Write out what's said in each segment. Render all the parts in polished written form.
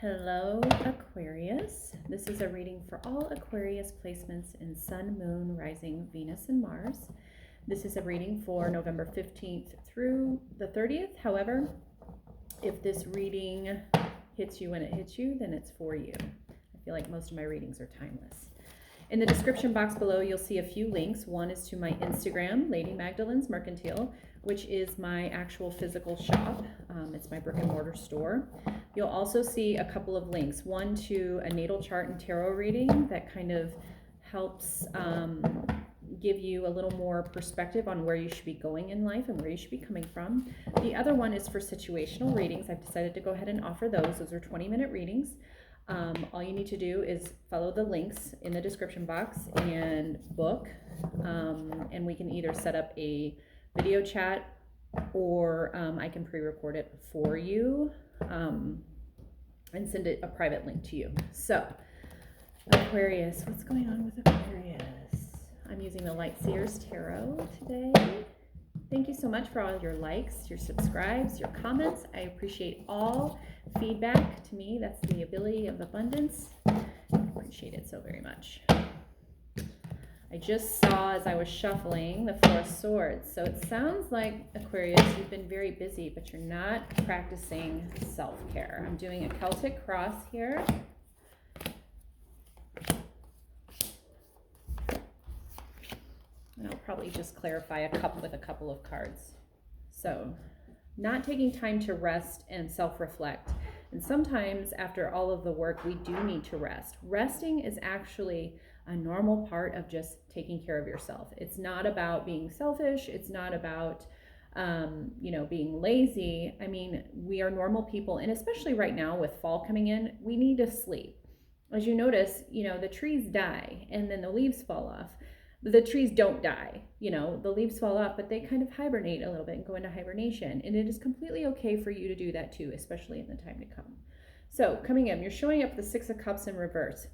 Hello, Aquarius. This is a reading for all Aquarius placements in Sun, Moon, Rising, Venus, and Mars. This is a reading for November 15th through the 30th. However, if this reading hits you when it hits you, then it's for you. I feel like most of my readings are timeless. In the description box below, you'll see a few links. One is to my Instagram, Lady Magdalene's Mercantile, which is my actual physical shop. It's my brick and mortar store. You'll also see a couple of links. One to a natal chart and tarot reading that kind of helps give you a little more perspective on where you should be going in life and where you should be coming from. The other one is for situational readings. I've decided to go ahead and offer those. Those are 20-minute readings. All you need to do is follow the links in the description box and book, and we can either set up a video chat or I can pre-record it for you and send it a private link to you. So Aquarius, what's going on with Aquarius? I'm using the Light Seers Tarot today. Thank you so much for all your likes, your subscribes, your comments. I appreciate all feedback. To me, that's the ability of abundance. I appreciate it so very much. I just saw as I was shuffling the Four of Swords. So it sounds like, Aquarius, you've been very busy, but you're not practicing self-care. I'm doing a Celtic cross here. And I'll probably just clarify a couple of cards. So, not taking time to rest and self-reflect. And sometimes after all of the work, we do need to rest. Resting is actually a normal part of just taking care of yourself. It's not about being selfish. It's not about, being lazy. I mean, we are normal people. And especially right now with fall coming in, we need to sleep. As you notice, the trees die and then the leaves fall off. The trees don't die, the leaves fall off, but they kind of hibernate a little bit and go into hibernation. And it is completely okay for you to do that too, especially in the time to come. So coming in, you're showing up the Six of Cups in reverse.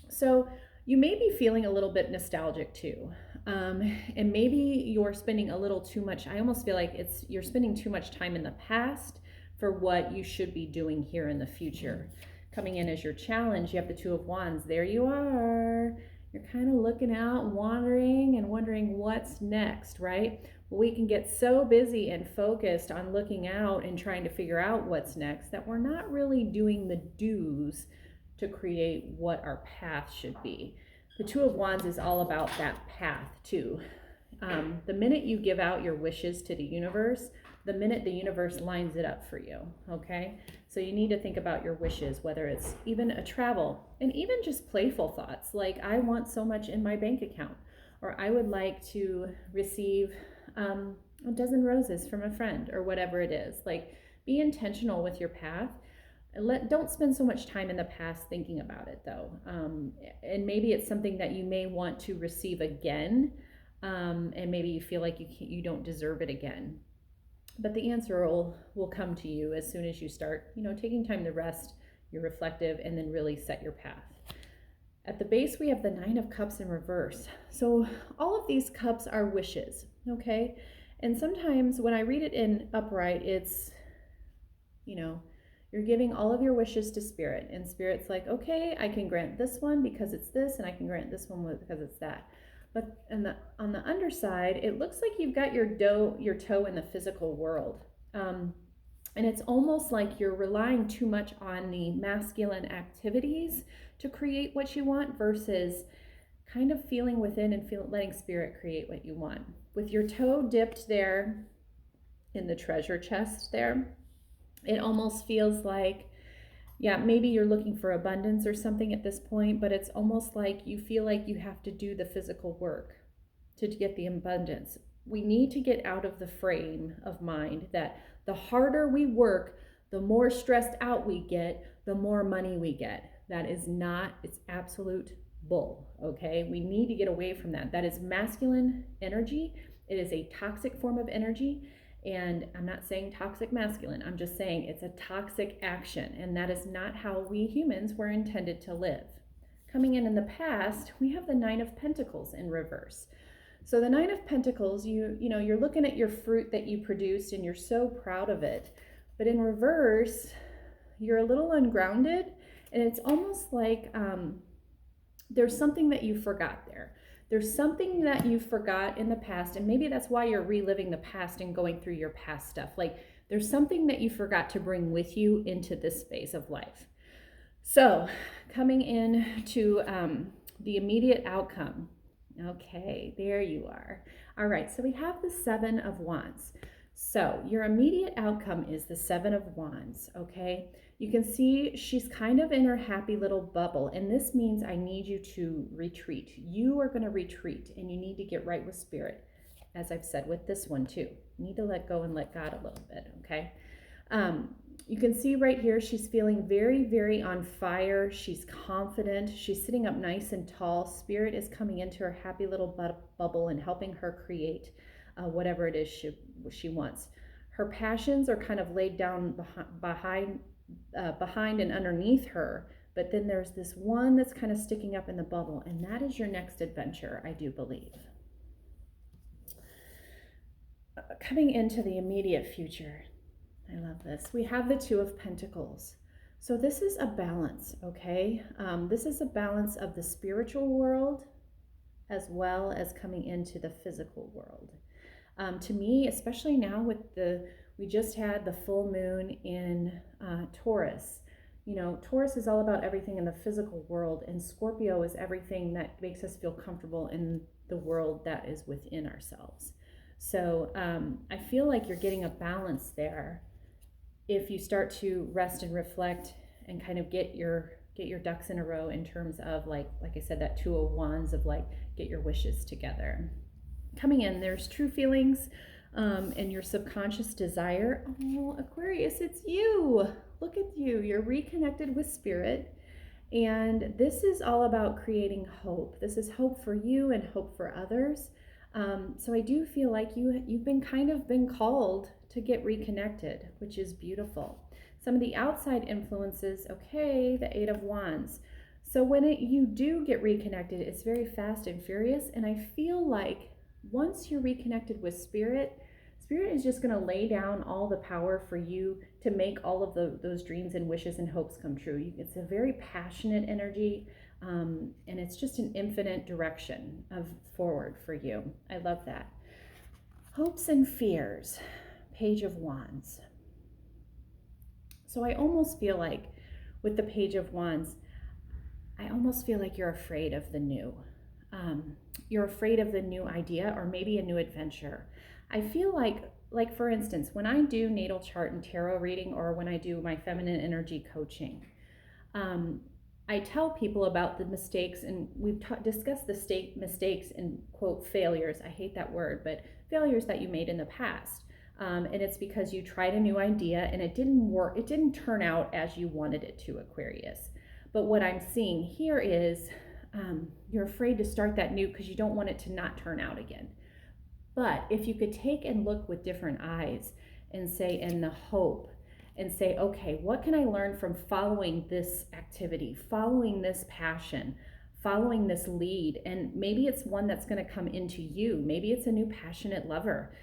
So you may be feeling a little bit nostalgic too. And maybe you're spending a little too much. I almost feel like you're spending too much time in the past for what you should be doing here in the future. Coming in as your challenge, you have the Two of Wands. There you are. You're kind of looking out, wandering and wondering what's next, right? Well, we can get so busy and focused on looking out and trying to figure out what's next that we're not really doing the do's to create what our path should be. The Two of Wands is all about that path too. The minute you give out your wishes to the universe, the minute the universe lines it up for you, okay? So you need to think about your wishes, whether it's even a travel and even just playful thoughts like I want so much in my bank account, or I would like to receive a dozen roses from a friend, or whatever it is. Like, be intentional with your path. Don't spend so much time in the past thinking about it though. And maybe it's something that you may want to receive again, and maybe you feel like you don't deserve it again. But the answer will come to you as soon as you start, taking time to rest, you're reflective, and then really set your path. At the base, we have the Nine of Cups in reverse. So all of these cups are wishes, okay? And sometimes when I read it in upright, it's, you're giving all of your wishes to Spirit, and Spirit's like, okay, I can grant this one because it's this, and I can grant this one because it's that. But on the underside, it looks like you've got your toe in the physical world. And it's almost like you're relying too much on the masculine activities to create what you want versus kind of feeling within and letting Spirit create what you want. With your toe dipped there in the treasure chest there, it almost feels like, maybe you're looking for abundance or something at this point, but it's almost like you feel like you have to do the physical work to get the abundance. We need to get out of the frame of mind that the harder we work, the more stressed out we get, the more money we get. That is not, it's absolute bull, okay? We need to get away from that. That is masculine energy. It is a toxic form of energy. And I'm not saying toxic masculine, I'm just saying it's a toxic action, and that is not how we humans were intended to live. Coming in the past, we have the Nine of Pentacles in reverse. So the Nine of Pentacles, you're looking at your fruit that you produced and you're so proud of it. But in reverse, you're a little ungrounded, and it's almost like there's something that you forgot there. There's something that you forgot in the past, and maybe that's why you're reliving the past and going through your past stuff. Like there's something that you forgot to bring with you into this phase of life. So coming in to the immediate outcome. Okay, there you are. All right, so we have the Seven of Wands. So your immediate outcome is the Seven of Wands, okay? You can see she's kind of in her happy little bubble, and this means I need you to retreat. You are going to retreat, and you need to get right with spirit, as I've said with this one too. You need to let go and let God a little bit, okay? You can see right here, she's feeling very, very on fire. She's confident. She's sitting up nice and tall. Spirit is coming into her happy little bubble and helping her create whatever it is she wants. Her passions are kind of laid down behind and underneath her, but then there's this one that's kind of sticking up in the bubble, and that is your next adventure, I do believe. Coming into the immediate future, I love this. We have the Two of Pentacles. So this is a balance, okay? This is a balance of the spiritual world as well as coming into the physical world. To me, especially now with we just had the full moon in Taurus. You know, Taurus is all about everything in the physical world, and Scorpio is everything that makes us feel comfortable in the world that is within ourselves. So I feel like you're getting a balance there if you start to rest and reflect and kind of get your ducks in a row in terms of like I said, that Two of Wands of like get your wishes together. Coming in, there's true feelings and your subconscious desire. Oh, Aquarius, it's you. Look at you. You're reconnected with spirit. And this is all about creating hope. This is hope for you and hope for others. So I do feel like you've been called to get reconnected, which is beautiful. Some of the outside influences, okay, the Eight of Wands. So when you do get reconnected, it's very fast and furious. And I feel like once you're reconnected with spirit, spirit is just going to lay down all the power for you to make all of those dreams and wishes and hopes come true. It's a very passionate energy. And it's just an infinite direction of forward for you. I love that. Hopes and fears, Page of Wands. So I almost feel like with the Page of Wands, I almost feel like you're afraid of the new. You're afraid of the new idea or maybe a new adventure. I feel like for instance, when I do natal chart and tarot reading, or when I do my feminine energy coaching, I tell people about the mistakes, and we've discussed the mistakes and quote failures. I hate that word, but failures that you made in the past. And it's because you tried a new idea and it didn't work. It didn't turn out as you wanted it to, Aquarius. But what I'm seeing here is you're afraid to start that new because you don't want it to not turn out again. But if you could take and look with different eyes and say, in the hope, and say, okay, what can I learn from following this activity, following this passion, following this lead? And maybe it's one that's going to come into you. Maybe it's a new passionate lover.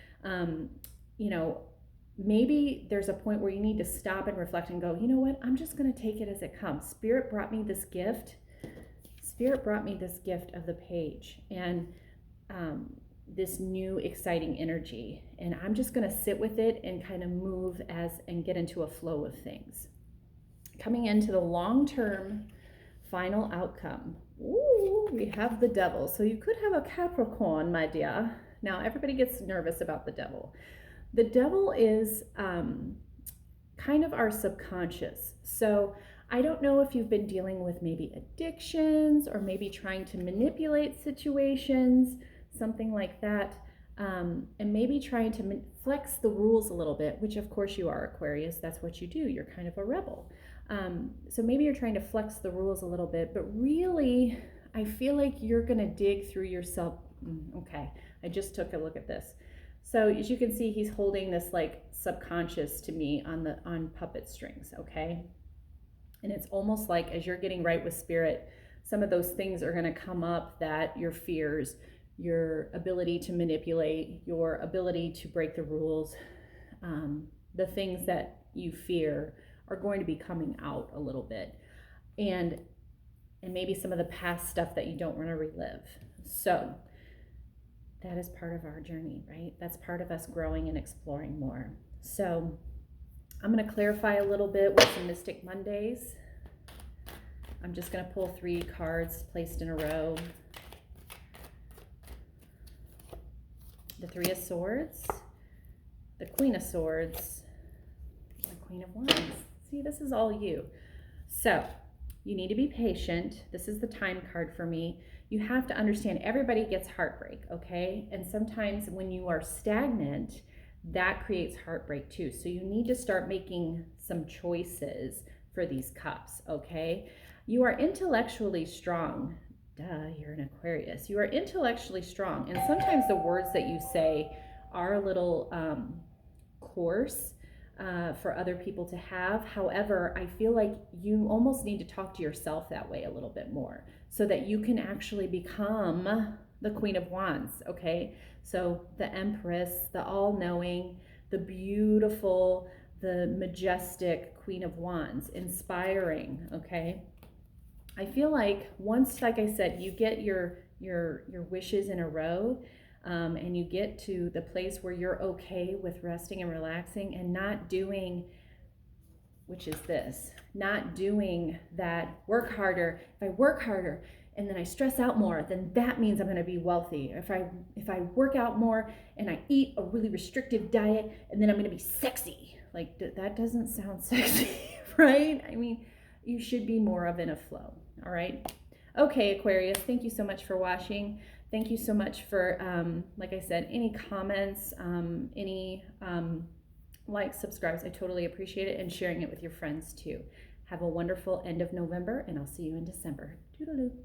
Maybe there's a point where you need to stop and reflect and go, you know what? I'm just going to take it as it comes. Spirit brought me this gift. Spirit brought me this gift of the page and this new exciting energy. And I'm just going to sit with it and kind of move and get into a flow of things. Coming into the long-term final outcome. Ooh, we have the Devil. So you could have a Capricorn, my dear. Now, everybody gets nervous about the Devil. The Devil is kind of our subconscious. So I don't know if you've been dealing with maybe addictions or maybe trying to manipulate situations, something like that, and maybe trying to flex the rules a little bit, which of course you are, Aquarius. That's what you do. You're kind of a rebel. So maybe you're trying to flex the rules a little bit, but really, I feel like you're going to dig through yourself. Okay, I just took a look at this. So as you can see, he's holding this like subconscious to me on puppet strings, okay? And it's almost like as you're getting right with spirit, some of those things are going to come up, that your fears, your ability to manipulate, your ability to break the rules, the things that you fear are going to be coming out a little bit. And maybe some of the past stuff that you don't want to relive. So that is part of our journey, right? That's part of us growing and exploring more. So I'm going to clarify a little bit with some Mystic Mondays. I'm just going to pull 3 cards placed in a row. The 3 of Swords, the Queen of Swords, the Queen of Wands. See, this is all you. So you need to be patient. This is the time card for me. You have to understand everybody gets heartbreak, okay? And sometimes when you are stagnant, that creates heartbreak too. So you need to start making some choices for these cups, okay? You are intellectually strong. Duh, you're an Aquarius. You are intellectually strong. And sometimes the words that you say are a little coarse for other people to have. However, I feel like you almost need to talk to yourself that way a little bit more so that you can actually become the Queen of Wands, okay? So the Empress, the all-knowing, the beautiful, the majestic Queen of Wands, inspiring, okay? I feel like once, like I said, you get your wishes in a row, and you get to the place where you're okay with resting and relaxing and not doing, which is this, not doing that work harder. If I work harder and then I stress out more, then that means I'm going to be wealthy. If I work out more and I eat a really restrictive diet and then I'm going to be sexy. Like that doesn't sound sexy, right? I mean, you should be more of in a flow. All right. Okay, Aquarius, thank you so much for watching. Thank you so much for, like I said, any comments, any likes, subscribes. I totally appreciate it, and sharing it with your friends too. Have a wonderful end of November, and I'll see you in December. Toodaloo.